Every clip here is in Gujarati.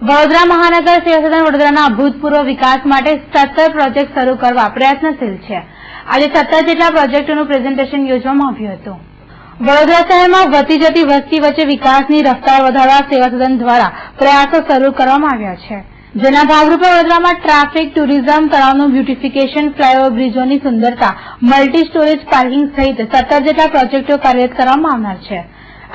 વડોદરા મહાનગર સેવા સદન વડોદરાના અભૂતપૂર્વ વિકાસ માટે 17 પ્રોજેક્ટ શરૂ કરવા પ્રયત્નશીલ છે. આજે 17 જેટલા પ્રોજેક્ટોનું પ્રેઝન્ટેશન યોજવામાં આવ્યું હતું. વડોદરા શહેરમાં વધતી જતી વસ્તી વચ્ચે વિકાસની રફતાર વધારવા સેવા સદન દ્વારા પ્રયાસો શરૂ કરવામાં આવ્યા છે. જેના ભાગરૂપે વડોદરામાં ટ્રાફિક, ટુરિઝમ, તળાવનું બ્યુટિફિકેશન, ફ્લાયઓવર બ્રિજોની સુંદરતા, મલ્ટી સ્ટોરેજ પાર્કિંગ સહિત 17 જેટલા પ્રોજેક્ટો કાર્યરત કરવામાં આવનાર છે.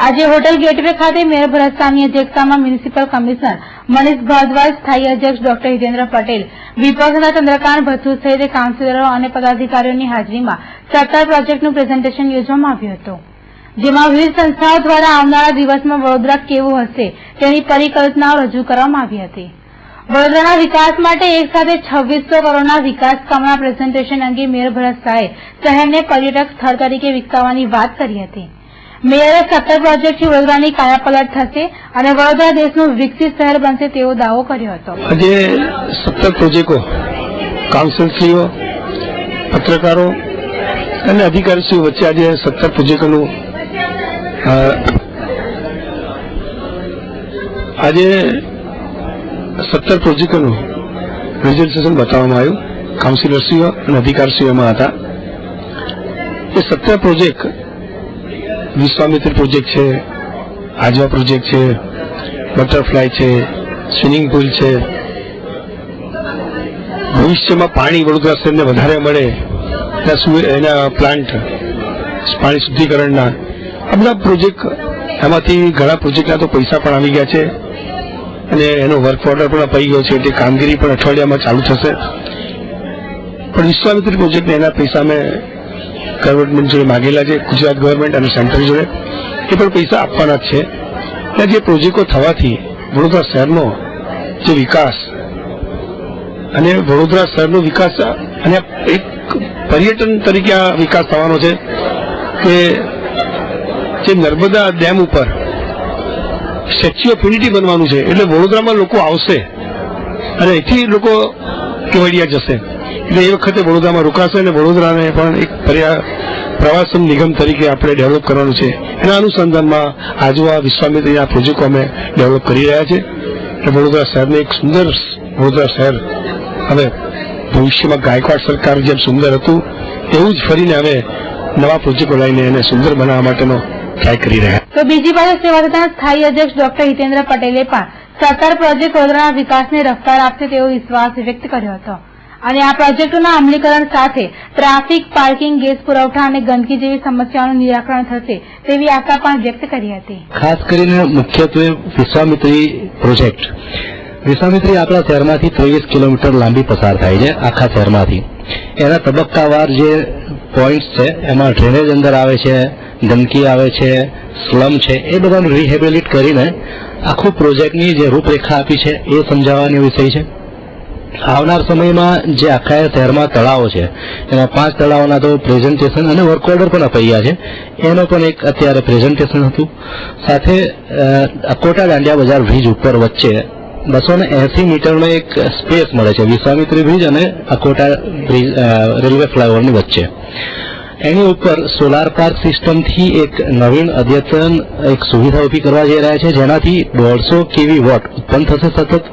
આજે હોટેલ ગેટવે ખાતે મેયર ભરત શાહની અધ્યક્ષતામાં મ્યુનિસિપલ કમિશનર મનીષ ભારદ્વાજ, સ્થાયી અધ્યક્ષ ડોક્ટર હિતેન્દ્ર પટેલ, વિપક્ષના ચંદ્રકાંત ભથ્થુ સહિત કાઉન્સિલરો અને પદાધિકારીઓની હાજરીમાં 17 પ્રોજેક્ટનું પ્રેઝન્ટેશન યોજવામાં આવ્યું હતું. જેમાં વિવિધ સંસ્થાઓ દ્વારા આવનારા દિવસમાં વડોદરા કેવું હશે તેની પરિકલ્પનાઓ રજૂ કરવામાં આવી હતી. વડોદરાના વિકાસ માટે એક સાથે 2600 કરોડના વિકાસ કામના પ્રેઝન્ટેશન અંગે મેયર ભરત શાહે શહેરને પર્યટક સ્થળ તરીકે વિકસાવવાની વાત કરી હતી. મેયરે 17 પ્રોજેક્ટથી વડોદરાની કાયાપલટ થશે અને વડોદરા દેશનું વિકસિત શહેર બનશે તેવો દાવો કર્યો હતો. આજે 17 પ્રોજેક્ટો કાઉન્સિલશ્રીઓ, પત્રકારો અને અધિકારીશ્રીઓ વચ્ચે આજે 17 પ્રોજેક્ટોનું આજે 17 પ્રોજેક્ટોનું પ્રેઝન્ટેશન બતાવવામાં આવ્યું. કાઉન્સિલરશ્રીઓ અને અધિકારીશ્રીઓમાં હતા. એ 17 પ્રોજેક્ટ વિશ્વામિત્ર પ્રોજેક્ટ છે, આજવા પ્રોજેક્ટ છે, બટરફ્લાય છે, સ્વિમિંગ પુલ છે, ભવિષ્યમાં પાણી વડોદરા શહેરને વધારે મળે એના પ્લાન્ટ, પાણી શુદ્ધિકરણના આ બધા પ્રોજેક્ટ, એમાંથી ઘણા પ્રોજેક્ટના તો પૈસા પણ આવી ગયા છે અને એનો વર્ક ઓર્ડર પણ અપાઈ ગયો છે. એટલે કામગીરી પણ અઠવાડિયામાં ચાલુ થશે. પણ વિશ્વામિત્ર પ્રોજેક્ટને એના પૈસા અમે ગવર્મેન્ટ જોડે માગેલા છે, ગુજરાત ગવર્મેન્ટ અને સેન્ટ્રલ જોડે. એ પણ પૈસા આપવાના જ છે. અને જે પ્રોજેક્ટો થવાથી વડોદરા શહેરનો જે વિકાસ અને વડોદરા શહેરનો વિકાસ અને એક પર્યટન તરીકે આ વિકાસ થવાનો છે કે જે નર્મદા ડેમ ઉપર સ્ટેચ્યુ ઓફ યુનિટી બનવાનું છે. એટલે વડોદરામાં લોકો આવશે અને અહીંથી લોકો કેવડિયા જશે. એટલે એ વખતે વડોદરામાં રોકાશે અને વડોદરાને પણ એક પ્રવાસન નિગમ તરીકે આપણે ડેવલપ કરવાનું છે. એના અનુસંધાનમાં આજવા વિશ્વામિત્રીના પ્રોજેક્ટો અમે ડેવલપ કરી રહ્યા છે. એટલે વડોદરા શહેરને એક સુંદર વડોદરા શહેર હવે ભવિષ્યમાં ગાયકવાડ સરકાર જેમ સુંદર હતું એવું જ ફરીને હવે નવા પ્રોજેક્ટો લઈને એને સુંદર બનાવવા માટેનો ટ્રાય કરી રહ્યા. તો બીજી બાજુ સેવા સદનના સ્થાયી અધ્યક્ષ ડોક્ટર હિતેન્દ્ર પટેલે પણ 17 પ્રોજેક્ટ વડોદરાના વિકાસને રફતાર આપશે તેવો વિશ્વાસ વ્યક્ત કર્યો હતો અને આ પ્રોજેક્ટોના અમલીકરણ સાથે ટ્રાફિક, પાર્કિંગ, ગેસ પુરવઠા અને ગંદકી જેવી સમસ્યાઓનું નિરાકરણ થશે તેવી આશા પણ વ્યક્ત કરી હતી. ખાસ કરીને મુખ્યત્વે વિશ્વામિત્રી પ્રોજેક્ટ. વિશ્વામિત્રી આપણા શહેરમાંથી 23 કિલોમીટર લાંબી પસાર થાય છે આખા શહેરમાંથી. એના તબક્કાવાર જે પોઈન્ટ્સ છે એમાં ડ્રેનેજ અંદર આવે છે, ગંદકી આવે છે, સ્લમ છે, એ બધાનું રિહેબિલિટ કરીને આખું પ્રોજેક્ટની જે રૂપરેખા આપી છે એ સમજાવવાની વિષય છે. આવનાર સમયમાં જે આખા શહેરમાં તળાવો છે એમાં 5 તળાવોના તો પ્રેઝન્ટેશન અને વર્ક ઓર્ડર પણ અપાયા છે. એનો પણ એક અત્યારે પ્રેઝન્ટેશન હતું. સાથે અકોટા દાંડિયા બજાર બ્રિજ ઉપર વચ્ચે 280 મીટરનો એક સ્પેસ મળે છે વિશ્વામિત્રી બ્રિજ અને અકોટા બ્રિજ રેલવે ફ્લાયઓવરની વચ્ચે. એની ઉપર સોલાર પાર્ક સિસ્ટમથી એક નવીન અદ્યતન એક સુવિધા ઉભી કરવા જઈ રહ્યા છે જેનાથી 150 કેવી વોટ ઉત્પન્ન થશે સતત.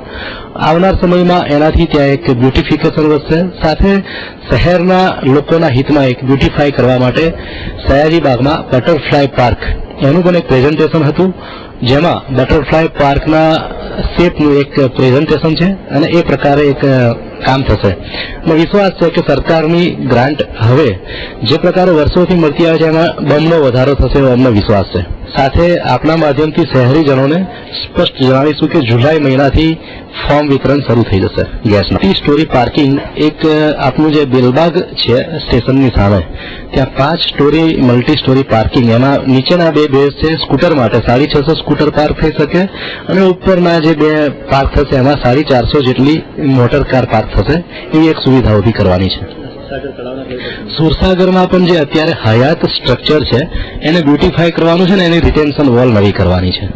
આવનાર સમયમાં એનાથી ત્યાં એક બ્યુટિફિકેશન વધશે. સાથે શહેરના લોકોના હિતમાં એક બ્યુટિફાય કરવા માટે સયાજી બાગમાં બટરફ્લાય પાર્ક એનું પણ એક પ્રેઝન્ટેશન હતું જેમાં બટરફ્લાય પાર્કના શેપનું એક પ્રેઝન્ટેશન છે અને એ પ્રકારે એક કામ થશે. અને વિશ્વાસ છે કે સરકારની ગ્રાન્ટ હવે જે પ્રકારે વર્ષોથી મળતી આવે છે એમાં બમણો વધારો થશે એવો અમને વિશ્વાસ છે. સાથે આપણા માધ્યમથી શહેરીજનોને સ્પષ્ટ જણાવીશું કે જુલાઈ મહિનાથી ફોર્મ વિતરણ શરૂ થઈ જશે ગેસનું. 30 સ્ટોરી પાર્કિંગ એક આપનું જે બેલબાગ છે સ્ટેશનની સામે ત્યાં 5 સ્ટોરી મલ્ટી સ્ટોરી પાર્કિંગ, એમાં નીચેના 2 બેઝ છે સ્કૂટર માટે 650 સ્કૂટર પાર્ક થઈ શકે અને ઉપરના જે 2 પાર્ક થશે એમાં 450 જેટલી મોટર કાર પાર્ક થશે એવી એક સુવિધા ઉભી કરવાની છે. સુરસાગરમાં પણ જે અત્યારે હયાત સ્ટ્રક્ચર છે એને બ્યુટિફાય કરવાનું છે ને એની રિટેન્શન વોલ નવી કરવાની છે.